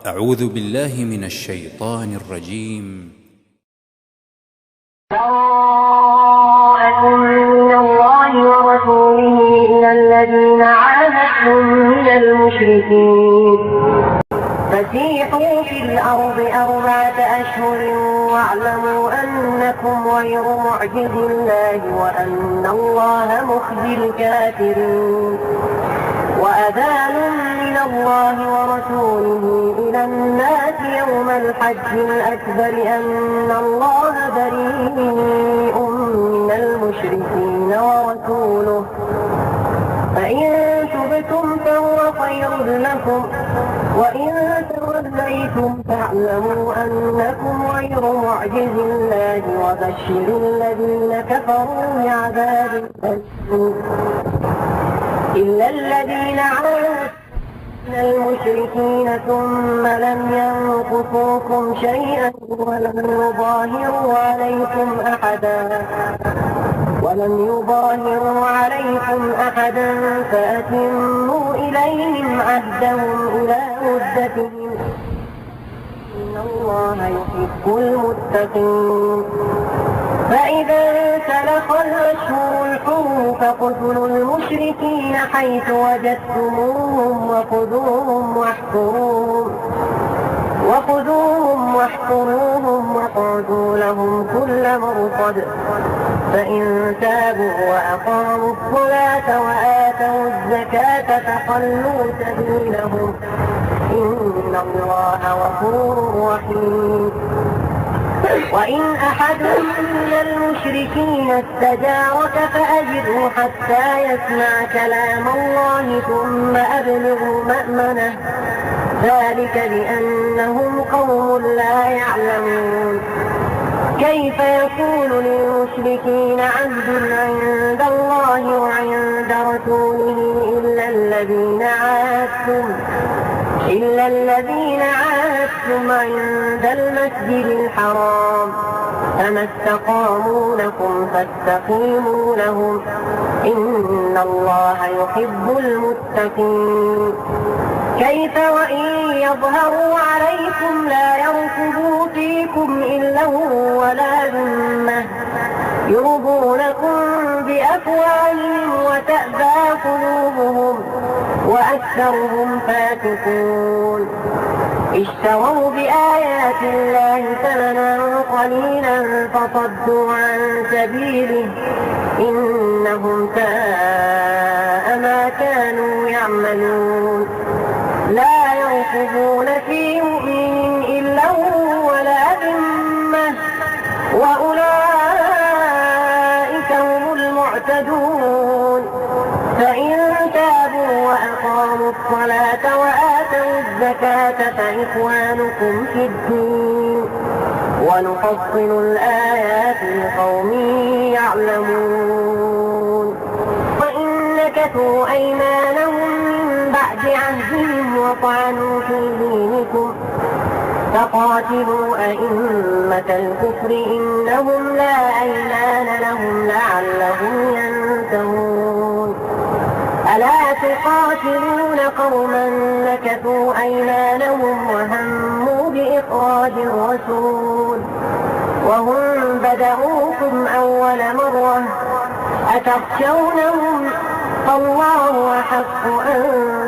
أعوذ بالله من الشيطان الرجيم. براءة من الله ورسوله إلى الذين عاهدتم من المشركين فسيحوا في الأرض 4 أشهر واعلموا أنكم غير معجز الله وأن الله مخزي الكافرين. وأذان من الله ورسوله إلى الناس يوم الحج الأكبر أن الله بريء من المشركين ورسوله فإن تبتم فهو خير لكم وإن توليتم فاعلموا أنكم غير معجز الله وبشر الذين كفروا بعذاب أليم. إلا الذين عاهدتم من المشركين ثم لم ينقصوكم شيئا ولم يظاهروا عليكم أحدا فأتموا إليهم عهدهم إلى مدتهم إن الله يحب المتقين. فإذا سلخ الأشهر الحرم فاقتلوا المشركين حيث وجدتموهم وخذوهم واحصروهم واقعدوا لهم كل مرصد فإن تابوا وأقاموا الصلاة وآتوا الزكاة فخلوا سبيلهم إن الله غفور رحيم. وإن أحد من المشركين استجارك فأجره حتى يسمع كلام الله ثم أبلغوا مأمنه ذلك بأنهم قوم لا يعلمون. كيف يكون للمشركين عهد عند الله وعند رسوله إلا الذين عاهدتم عند المسجد الحرام فما استقاموا لكم فاستقيموا لهم إن الله يحب المتقين. كيف وإن يظهروا عليكم لا يرقبوا فيكم إلا ولا ذمة يرضونكم بأفواههم وتأبى قلوبهم وأكثرهم فاسقون. اشتروا بآيات الله ثمنا قليلا فصدوا عن سبيله إنهم ساء ما كانوا يعملون. لا يرقبون في مؤمن إلا ولا ذمة وأولئك هم المعتدون. فإن تابوا وأقاموا الصلاة وآتوا الزكاة فإخوانكم في الدين ونفصل الآيات لقوم يعلمون. وإن نكثوا أيمانهم من بعد عهدهم وطعنوا في دينكم فقاتلوا أئمة الكفر إنهم لا أيمان لهم لعلهم ينتهون. ألا تقاتلون قوما نكثوا أيمانهم وهموا بإخراج الرسول وهم بدؤوكم أول مرة أتخشونهم فالله أحق أن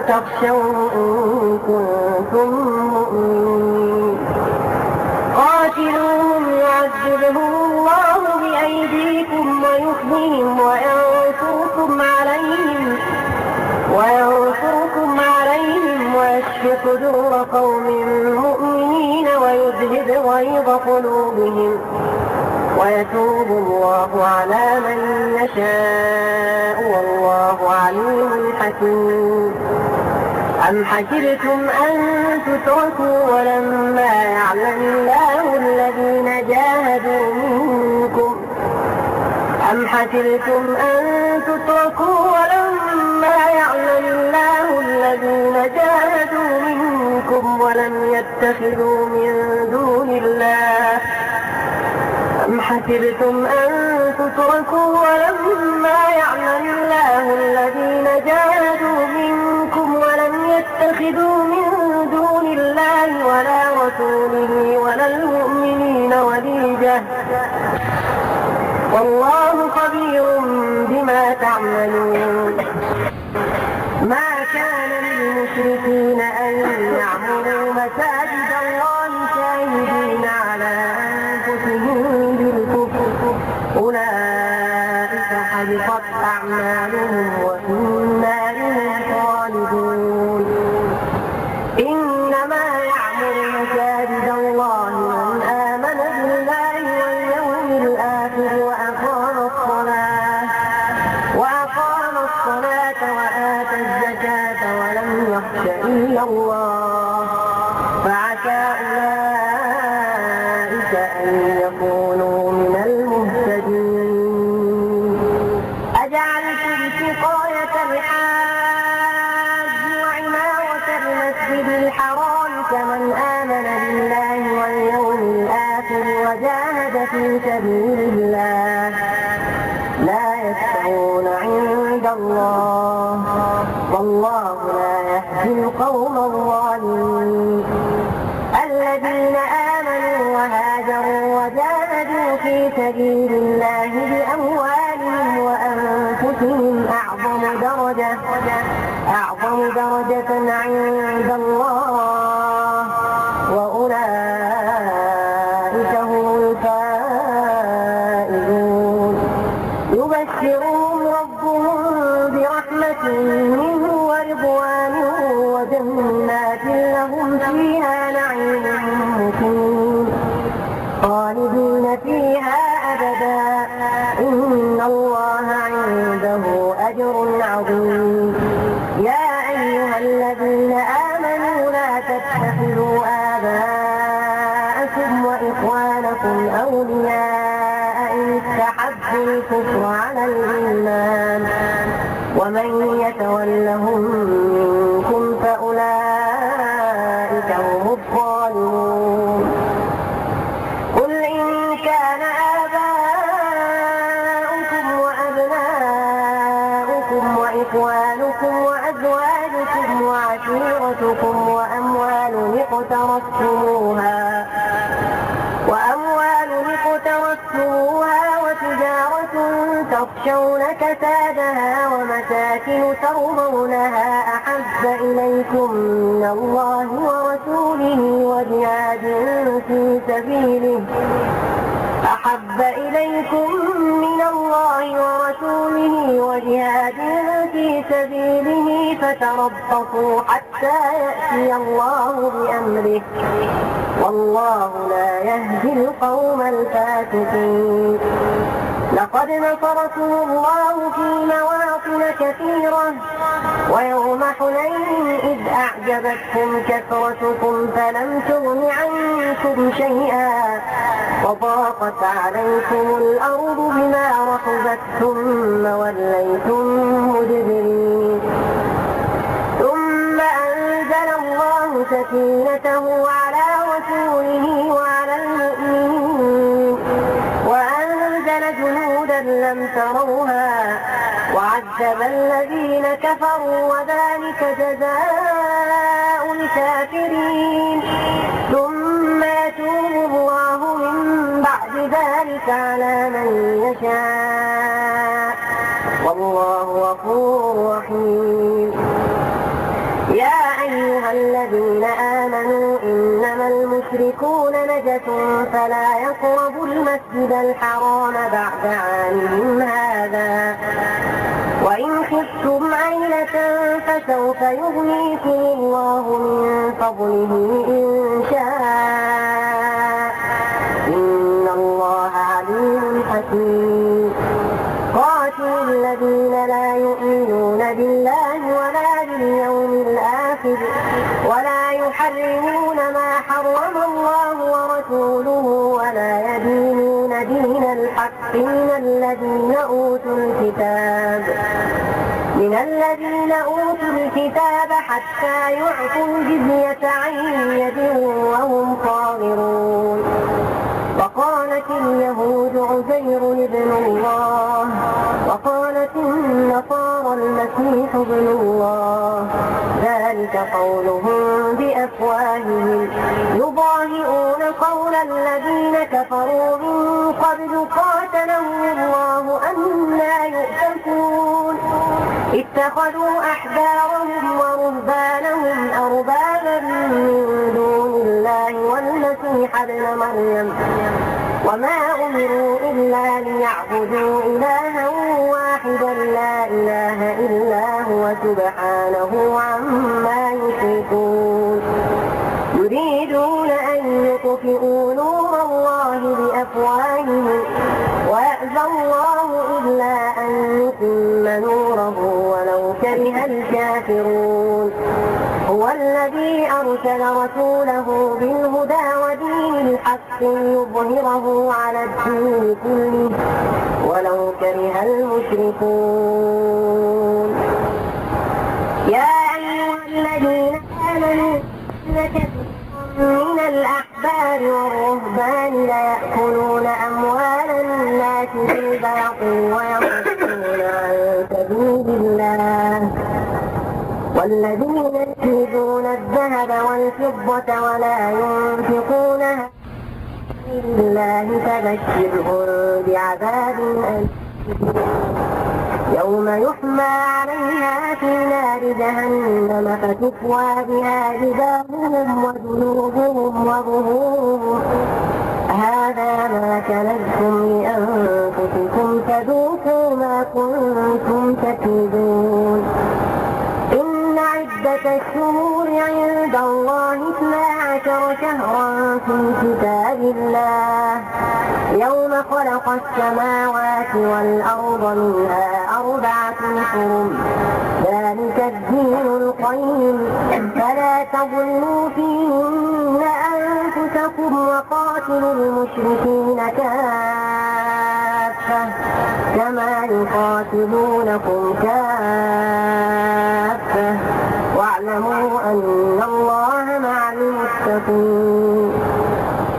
تخشوه إن كنتم مؤمنين. قاتلوهم يعذبهم الله بأيديكم ويخزيهم وينصركم عليهم ويشف صدور قوم مؤمنين ويذهب غيظ قلوبهم ويتوب الله على من يشاء والله عليم حكيم. أم حسبتم أن تتركوا ولما يعلم الله الذين جاهدوا منكم ولم يتخذوا من دون الله أم حسبتم أن تتركوا ولما يعلم الله الذين جاهدوا منكم ولم يتخذوا من دون الله والله خبير بما تعملون. ما كان للمشركين أن يعمروا مساجد الله شاهدين على أنفسهم بالكفر أولئك حبطت أعمالهم وفي النار هم خالدون. إنما يعمر مساجد الله من آمن بالله واليوم الآخر وأقام الصلاة وآتى الزكاة ولم يخش إلا الله فعسى أولئك أن يكونوا من المهتدين. أجعلتم سقاية الحاج وعمارة المسجد الحرام كمن آمن بالله واليوم الآخر وجاهد في سبيل الله لا يستوون عند الله والله لا يهدي القوم الظالمين. الذين آمنوا وهاجروا وجاهدوا في سبيل الله بأموالهم وأنفسهم أعظم درجة عند الله وأولئك هم الفائزون. يبشرهم ربهم برحمة منه ورضوان وجنات لهم فيها نعيم مقيم خالدين فيها أبدا إن الله عنده أجر عظيم. يا أيها الذين آمنوا لا تتخذوا آباءكم وإخوانكم أولياء إن استحبوا الكفر على الإيمان ومن يتولهم منكم فأولئك هم الظالمون. قل إن كان آباؤكم وأبناؤكم وإخوانكم وأزواجكم وعشيرتكم وأموال اقترفتموها وتجارة تخشون كسادها ومساكن ترضونها أحب إليكم من الله ورسوله وجهاد في سبيله فتربصوا حتى يأتي الله بأمره والله لا يهدي القوم الفاسقين. لقد نصركم الله في مواطن كثيرة ويوم حنين إذ أعجبتكم كثرتكم فلم تغن عنكم شيئا وضاقت عليكم الأرض بما رحبت ثم وليتم مدبرين. ثم أنزل الله سكينته على رسوله وعلى المؤمنين وأنزل جنودا لم تروها وعذب الذين كفروا وذلك جزاء الكافرين. ثم يتوب الله من بعد ذلك على من يشاء والله غفور رحيم. يا أيها الذين آمنوا إنما المشركون نجس فلا يقربوا المسجد الحرام بعد عامهم هذا وإن خفتم عيلة فسوف يغنيكم الله من فضله إن شاء إن الله عليم حكيم. قاتلوا الذين لا يؤمنون بالله ولا باليوم الآخر ولا يحرمون ما حرم الله ورسوله ولا يدينون دين الحق من الذين أوتوا الكتاب حتى يعطوا الجزية عن يد وهم صاغرون. وقالت اليهود عزير ابن الله وقالت النصارى المسيح ابن الله ذلك ذلك قولهم بأفواههم يضاهئون قول الذين كفروا من قبل قاتلهم الله أنى يؤفكون اتخذوا أحبارهم ورهبانهم أربابا من دون الله والمسيح ابن مريم وما أمروا إلا ليعبدوا إلها واحدا لا إله إلا هو سبحانه عما يشركون يريدون أن يطفئوا نور الله بأفواههم ويأبى الله إلا أن يتم نوره ولو كره الكافرون هو الذي أرسل رسوله بالهدى ودين الحق ليظهره على الدين كله ولو كره المشركون يا أيها الذين آمنوا من الأحبار والرهبان ليأكلون أموال الناس بالباطل ويصدون عن سبيل الله والذين يكنزون الذهب والفضة ولا ينفقونها في سبيل الله فبشرهم بعذاب أليم يوم يحمى عليها في نار جهنم فتكوى بها جباههم وجنوبهم وظهورهم هذا ما كنزتم لأنفسكم فذوقوا ما كنتم تكنزون إن عدة الشهور عند الله 12 شهرا في كتاب الله يوم خلق السماوات والأرض منها 4 حرم ذلك الدين القيم فلا تظلموا فيهن أنفسكم وقاتلوا المشركين كافة كما يقاتلونكم كافة واعلموا أن الله مع المتقين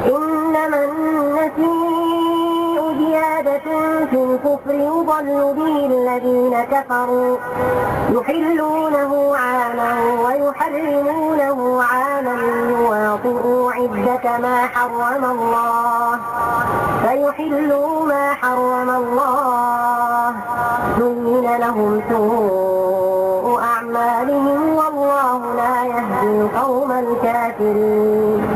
إنما النسيء زيادة في الكفر يضل به الذين كفروا يحلونه عاما ويحرمونه عاما ليواطئوا عدة ما حرم الله فيحلوا ما حرم الله زين لهم سوء أعمالهم والله لا يهدي القوم الكافرين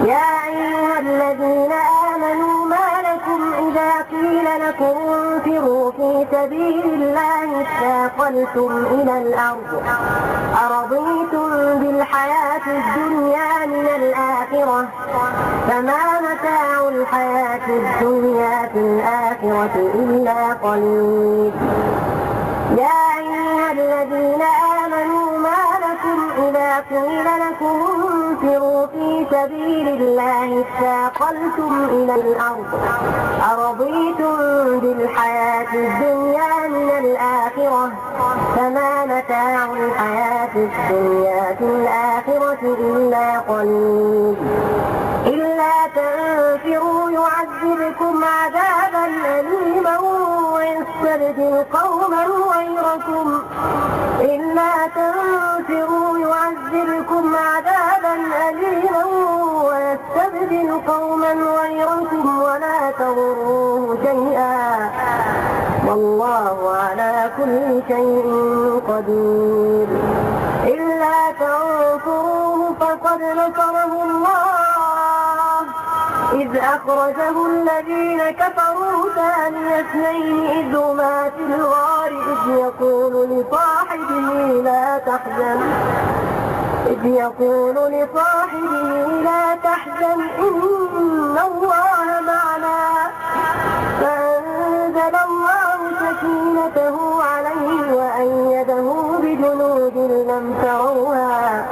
يا أيها الذين آمنوا ما لكم إذا قيل لكم انفروا في سبيل الله اثاقلتم إلى الأرض أرضيتم بالحياة الدنيا من الآخرة فما متاع الحياة الدنيا في الآخرة إلا قليل يا أيها الذين آمنوا ما لكم إذا قيل لكم انفروا في سبيل الله اثاقلتم إلى الأرض أرضيتم بالحياة الدنيا من الآخرة فما متاع الحياة الدنيا في الآخرة إلا قليل إلا تنفروا يعذبكم عذابا أليما ويستبدل قوما غيركم إلا تنفروا يعذبكم عذابا أليما ويستبدل قوما غيركم ولا تضروه شيئا والله على كل شيء قدير إلا تنصروه فقد نصره الله إذ أخرجه الذين كفروا ثاني اثنين إذ هما في الغار إذ يقول لصاحبه لا تحزن إن الله معنا فأنزل الله سكينته عليه وأيده بجنود لم تروها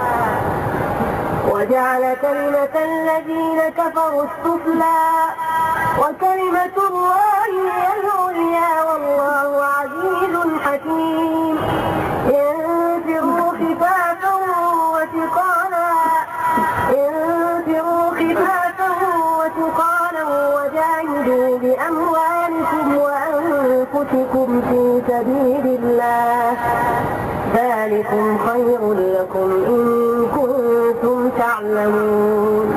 وجعل كلمة الذين كفروا السفلى وكلمة الله هي العليا والله عزيز حكيم انفروا خفافا وثقالا وجاهدوا بأموالكم وأنفسكم في سبيل الله ذلكم خير يعلمون.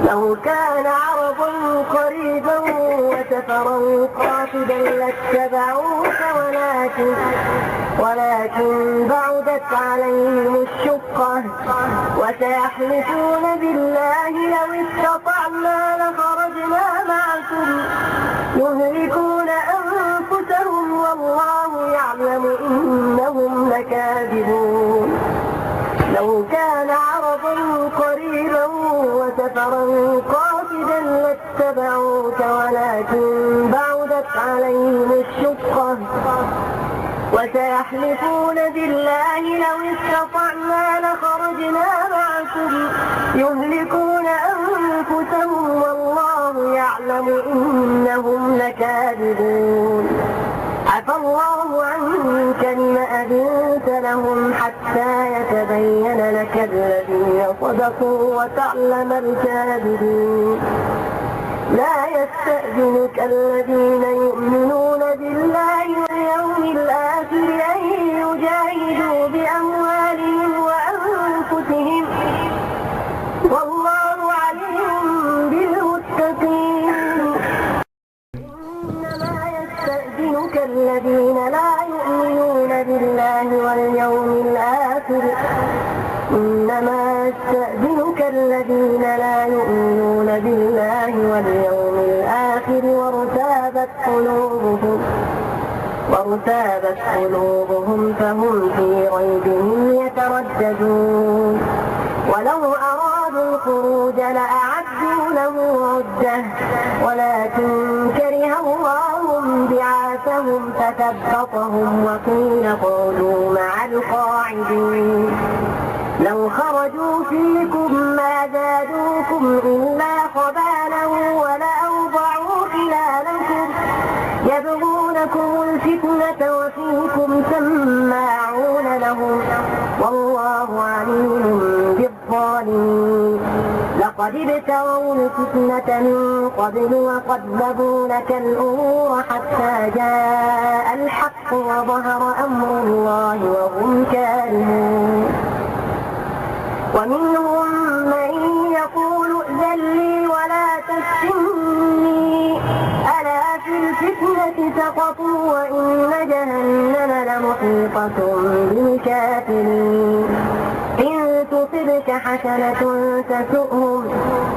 لو كان عرضا قريبا وسفرا قاصدا لاتبعوك ولكن بعدت عليهم الشقة وسيحلفون بالله لو استطعنا لخرجنا معكم يهلكون أنفسهم والله يعلم إنهم لكاذبون. لو كان عرضا قريبا وسفرا قاصدا لاتبعوك ولكن بعدت عليهم الشقة وسيحلفون بالله لو استطعنا لخرجنا معكم يهلكون أنفسهم والله يعلم إنهم لكاذبون. عفى الله عنك لم أذنت لهم حتى يتبين لك الذين صدقوا وتعلم الكاذبين. لا يستأذنك الذين يؤمنون بالله واليوم الآخر أن يجاهدوا بأموالهم وأنفسهم والله عليم بالمتقين. إنما يستأذنك الذين لا يؤمنون بالله واليوم الآخر إنما يستأذنك الذين لا يؤمنون بالله واليوم الآخر وارتابت قلوبهم فهم في ريبهم يترددون. ولو أرادوا الخروج لأعدوا له عدة ولكن كره الله بعاثهم فثبطهم وقيل اقعدوا مع القاعدين. لو خرجوا فيكم ما زادوكم إلا خبالا ولأوضعوا خلالكم يبغونكم الفتنة وفيكم سماعون لهم والله عليم بالظالمين. لقد ابتغوا الفتنة من قبل وقلبوا لك الأمور حتى جاء الحق وظهر أمر الله وهم كارهون. ومنهم من يقول ائذن لي ولا تفتني ألا في الفتنة سقطوا وإن جهنم لمحيطة بالكافرين. إن تصبك حسنة تسؤهم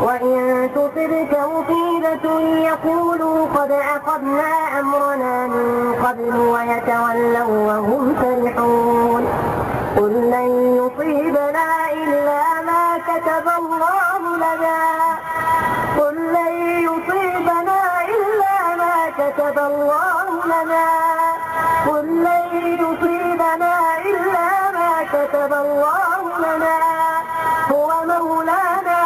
وإن تصبك مصيبة يقولوا قد أخذنا أمرنا من قبل ويتولوا وهم فرحون. قل لن يصيبنا إلا ما كتب الله لنا قل لن يصيبنا إلا ما كتب الله لنا قل لن يصيبنا إلا ما كتب الله لنا هو مولانا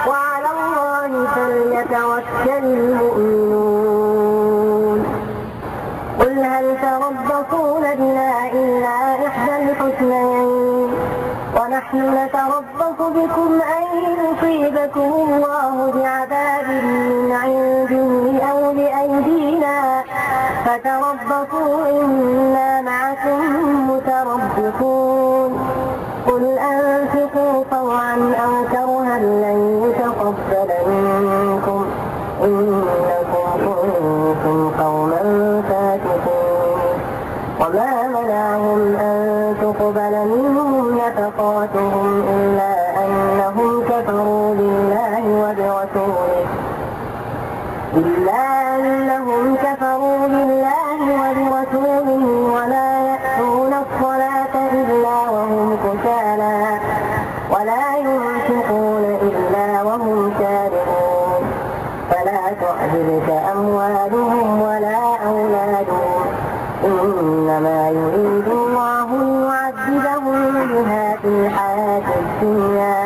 وعلى الله فليتوكل المؤمنون. قل هل تربصون بنا إلا إحدى الحسنيين ونحن نتربص بكم أن يصيبكم الله بعذاب من عنده أو بأيدينا فتربصوا إنا معكم متربصون. قل أنفقوا طوعا أو كرها لن يتقبل منكم إنكم كنتم قوما فاسقين. وما منعهم أن تقبل منهم نفقاتهم إلا أنهم كفروا بالله وبرسوله ولا يأتون الصلاة إلا وهم كسالى ولا ينفقون إلا وهم كارهون. فلا تعجبك أموالهم ولا أولادهم إنما يريد الله ليعذبهم بها في الحياة الدنيا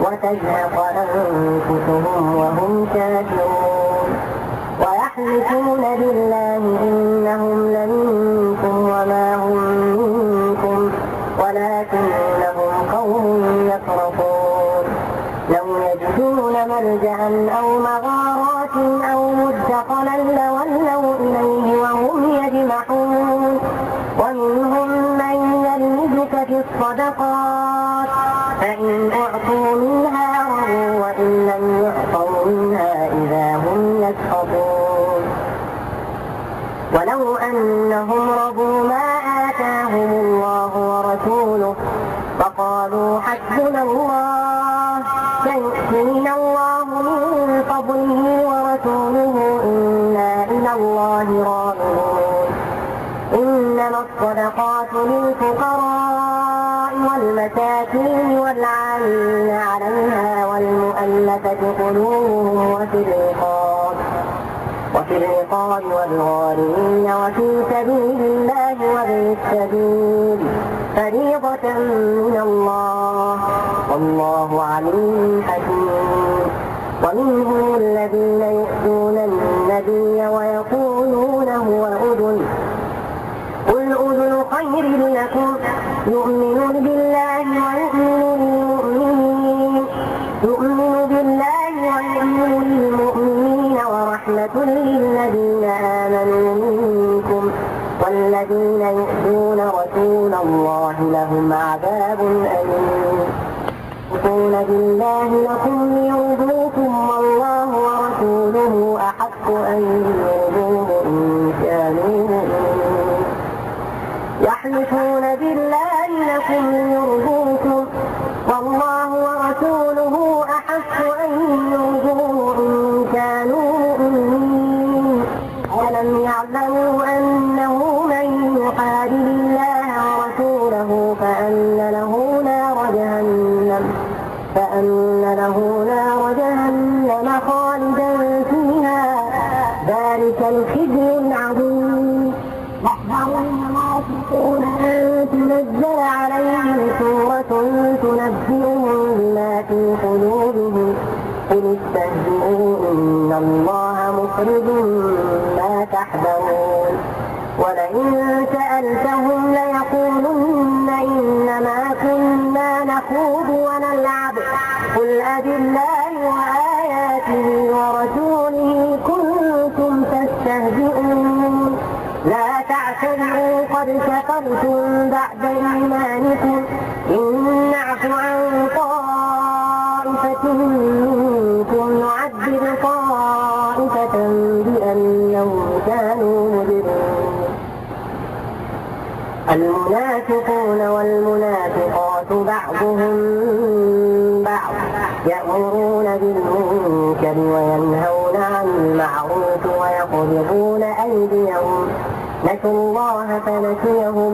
وتزهق أنفسهم وهم كافرون. ويحلفون بالله إنهم لمنكم وما هم منكم ولكنهم قوم يفرقون. لو يجدون ملجأ أو مغارات أو مدخلا لولوا إليه وهم يجمحون. ومنهم من يلمزك في الصدقات فإن أعطوا فقالوا حسبنا الله سيؤتينا الله من فضله ورسوله إنا إلى الله راغبون. إنما الصدقات للفقراء والمساكين والعاملين عليها والمؤلفة قلوبهم وفي الرقاب والغارمين وفي سبيل الله وابن السبيل فريضة من الله والله عليم حكيم. ومنهم الذين يؤذون النبي ويقولون هو أذن قل أذن خير لكم يؤمن بالله ويؤمن للمؤمنين ورحمة للذين آمنوا منكم والذين يؤذون رسول الله لهم عذاب أليم. يحلفون بالله لكم ليرضوكم والله ورسوله أحق أن يرضوه إن كانوا مؤمنين. يحلفون بالله لكم ليرضوكم والله ورسوله أحق أن يرضوه إن كانوا مؤمنين. ألم يعلموا أنه من يحارب الله ورسوله فأن له نار جهنم خالدا فيها ذلك الخزي العظيم. يحذر المنافقون أن تنزل عليهم سورة تنبئهم بما في قلوبهم قل استهزئوا إن الله مخرج ما تحذرون. ولئن سألتهم ليقولن إنما كنا نخوض ونلعب قل أبالله وآياته ورسوله كنتم تستهزئون. لا تعتذروا قد كفرتم بعد إيمانكم إن نعف عن طائفة منكم نعذب طائفة بأنهم كانوا مجرمين. المنافقون والمنافقات بعضهم بعض يأمرون بالمنكر وينهون عن المعروف ويقبضون أيديهم نسوا الله فنسيهم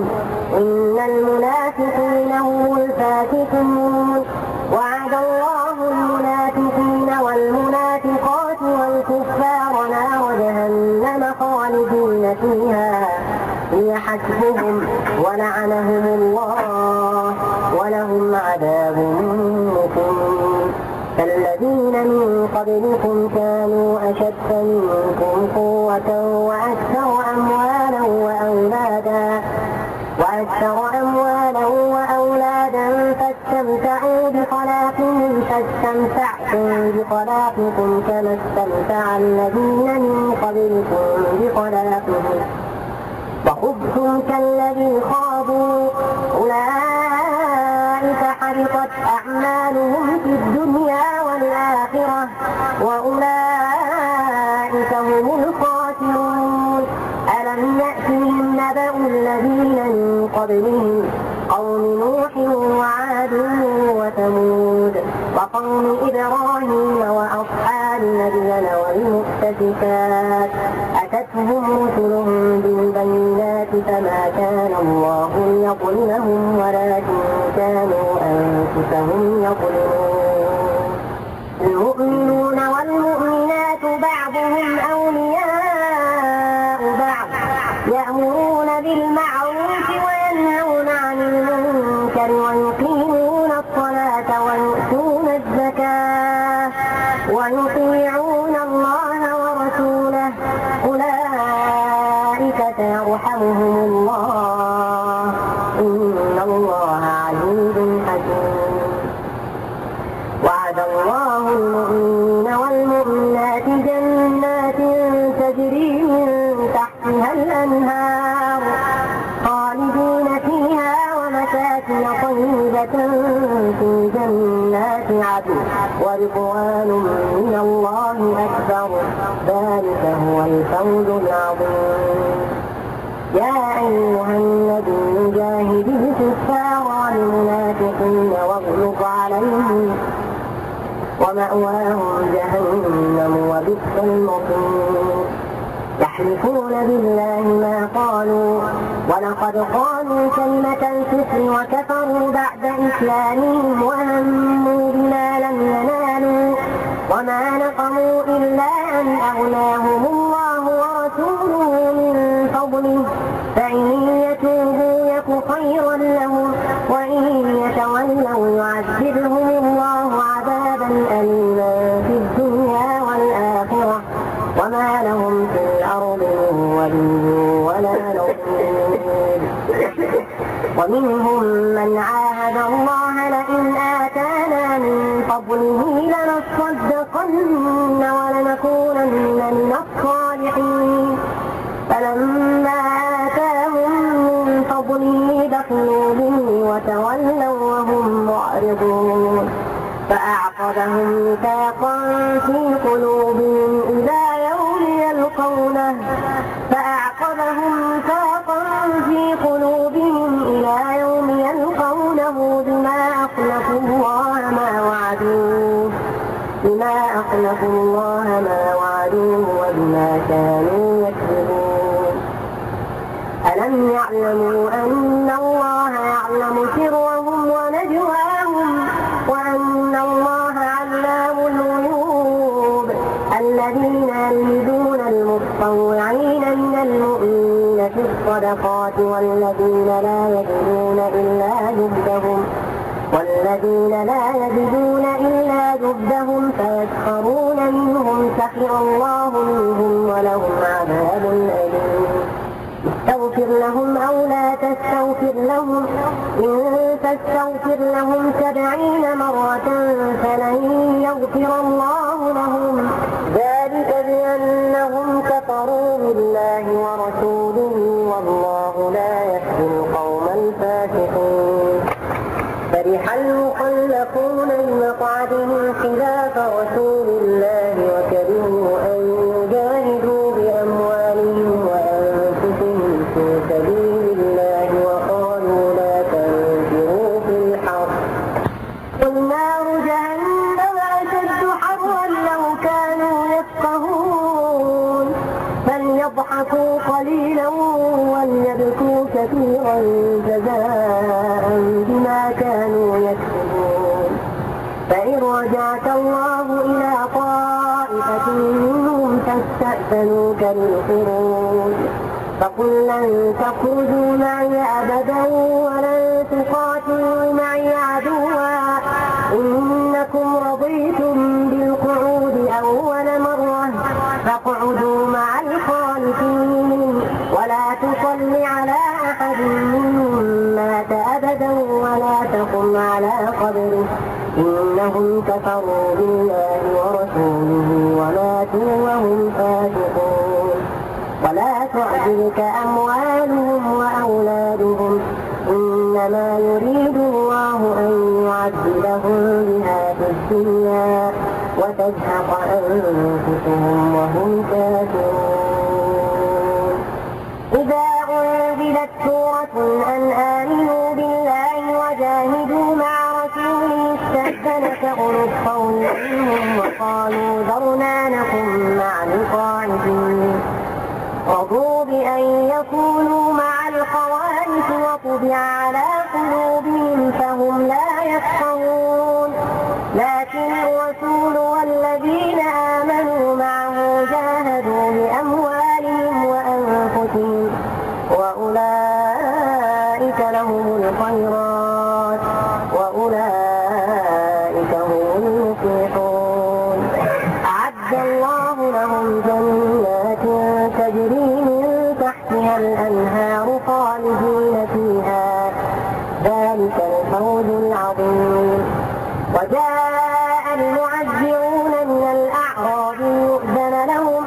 إن المنافقين هم الفاسقون. وعد الله المنافقين والمنافقات والكفار نار جهنم خالدين فيها هي حسبهم ولعنهم الله ولهم عذاب مقيم. كالذين من قبلكم كانوا أشد منكم قوة وأكثر أموالا وأولادا فاستمتعوا بخلاقهم فاستمتعتم بخلاقكم كما استمتع الذين من قبلكم بخلاقهم وخذتم كالذي خاضوا أولئك حبطت أعمالهم في الدنيا والآخرة وأولئك هم الخاسرون. ألم يأتهم نبأ الذين من قبلهم قوم نوح وعاد وثمود وقوم إبراهيم وأصحاب مدين والمؤتفكات أتتهم رسلهم بالبينات فما كان الله ليظلمهم ولكن كانوا أنفسهم يظلمون. المؤمنون والمؤمنات بعضهم أولياء بعض يأمرون بالمعروف وينهون عن المنكر ويقيمون الصلاة ويؤتون الزكاة ويطيعون الله ورسوله أولئك سيرحمهم الله إن الله عزيز حكيم. وعد الله المؤمنين والمؤمنات جنات تجري من تحتها الأنهار خالدين فيها ومساكن طيبة في جنات عدن ورضوان من الله أكبر ذلك هو الفوز العظيم. يا أيها النبي جاهد الكفار والمنافقين واغلظ عليهم ومأواهم جهنم وبئس المصير. يحلفون بالله ما قالوا ولقد قالوا كلمة الكفر وكفروا بعد إسلامهم وهموا بما لم ينالوا وما نقموا إلا أن أغناهم الله ورسوله من فضله فإن يتوبوا يك خيرا لهم وإن يتولوا يعذبهم الله عذابا أليما في الدنيا والآخرة وما لهم في الأرض من ولي ولا نصير. ومنهم من عاهد الله لئن آتانا من فضله لنصدقن ولنكونن من الصالحين فلما آتاهم من فضله بخلوا به وتولوا وهم معرضون فأعقبهم نفاقا في قلوبهم إلى يوم يلقونه أخلفوا الله ما وعدوه وبما كانوا يكذبون. ألم يعلموا أن الله يعلم سرهم ونجواهم وأن الله علام الغيوب. الذين يلمزون المتطوعين من المؤمنين في الصدقات والذين لا يجدون إلا جهدهم فيسخرون منهم سخر الله منهم ولهم عذاب أليم. استغفر لهم أو لا تستغفر لهم إن تستغفر لهم 70 مرة فلن يغفر الله لهم ذلك بأنهم كفروا بالله ورسوله والله لا يهدي القوم الفاسقين. فرح المخلفون بمقعدهم خلاف رسول الله وكرهوا أن يجاهدوا بأموالهم وأنفسهم في سبيل الله وقالوا لا تنفروا في الحر قل نار جهنم أشد حرا لو كانوا يفقهون فليضحكوا قليلا وليبكوا كثيرا جزاء بما كانوا يكسبون. فإن رجعك الله إلى طائفة منهم فاستأذنوك للخروج فقل لن تخرجوا معي أبدا ولن تقاتلوا معي عدوا إنكم رضيتم بالقعود أول مرة فاقعدوا مع الخالفين ولا تصل على أحد منهم مات أبدا ولا تقم على قبره إنهم كفروا بالله ورسوله وماتوا وهم فاسقون. ولا تعجبك أموالهم وأولادهم إنما يريد الله أن يعذبهم بها في الدنيا وتزهق أنفسهم وهم كافرون. إذا أنزلت سورة أن آمنوا بالله وجاهدوا مع رسوله استأذنك أولو الطول منهم وقالوا ذرنا نكن مع القاعدين رضوا بأن يكونوا مع الخوارج وطبع على قلوبهم فهم لا يفقهون. لكن الرسول والذين آمنوا معه جاهدوا بأموالهم وأنفسهم وأولئك لهم الخيرات وأولئك هم المفلحون. أعد الله لهم جنات تجري من تحتها الأنهار خالدين فيها ذلك الفوز العظيم. وجاء المعذرون من الأعراب يؤذن لهم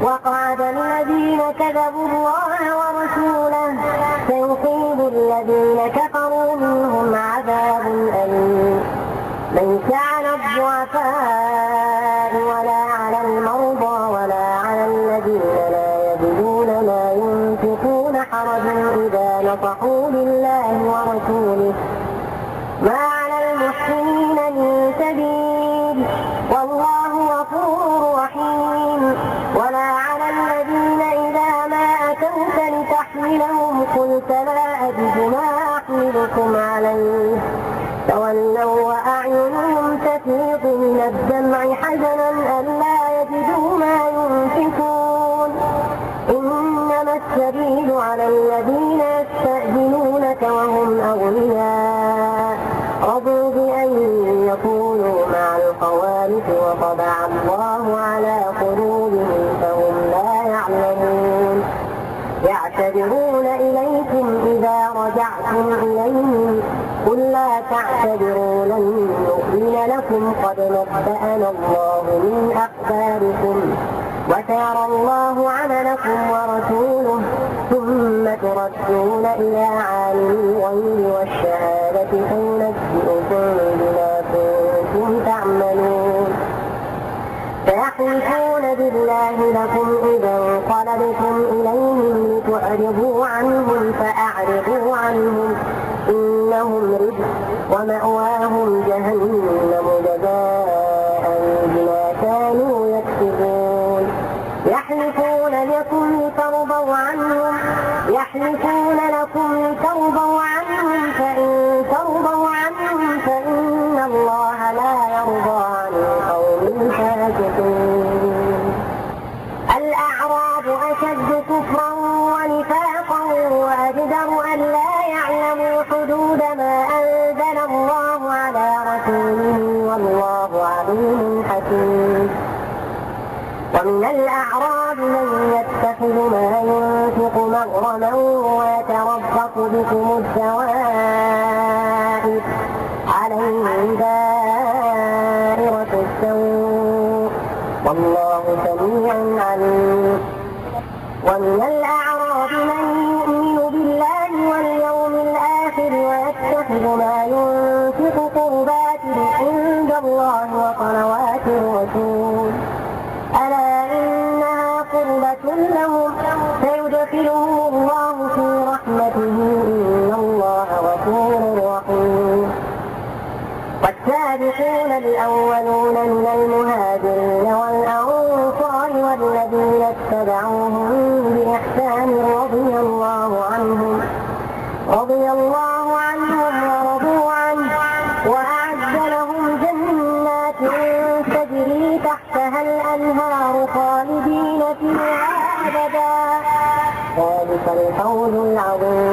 وقعد الذين كذبوا الله ورسوله سيصيب الذين كفروا منهم عذاب أليم. ليس على الضعفاء ولا على المرضى ولا على الذين لا يجدون ما ينفقون حرج المحسنين من سبيل والله غفور رحيم. ولا على الذين إذا ما أتوك لتحملهم قلت لا أجد ما أحملكم عليه تولوا وأعينهم تفيض من الدمع حزنا ألا يجدوا ما ينفقون. إنما السبيل على الذين يستأذنونك وهم أغنياء رضوا بأن يكونوا مع الخوالف وطبع الله على قلوبهم فهم لا يعلمون. يعتذرون إليكم إذا رجعتم إليهم قل لا تعتذروا لن نؤمن لكم قد نبأنا الله من أخباركم وسيرى الله عملكم ورسوله ثم تردون إلى عالم الغيب والشهادة فينبئكم بما كنتم تعملون. فيحلفون بالله لكم إذا انقلبتم إليهم لتعرضوا عنهم فأعرضوا عنهم إنهم رجس ومأواهم جهنم جزاء بما كانوا يكسبون. يحلفون لكم لترضوا عنهم فإن ترضوا عنهم فإن الله لا يرضى عن القوم الفاسقين. الأعراب أشد كفرا ونفاقا وأجدر أن لا يعلموا حدود ما أنزل الله على رسوله والله عليم حكيم. ومن الأعراب من يتخذ ما ينفق مغرما ويتربص بكم الدوائر عليهم دائرة السوء والله سميع عليم. ومن الأعراب من يؤمن بالله واليوم الآخر ويتخذ ما ينفق قربات عند الله وصلوات الرسول ألا إنها قربة لهم سيدخلهم الله في رحمته إن الله غفور رحيم. والسابقون الأولون من المهاجرين والأنصار والذين اتبعوهم بإحسان رضي الله عنهم ورضوا عنه وأعد لهم جنات تجري تحتها الأنهار خالدين فيها أبدا ذلك الفوز العظيم.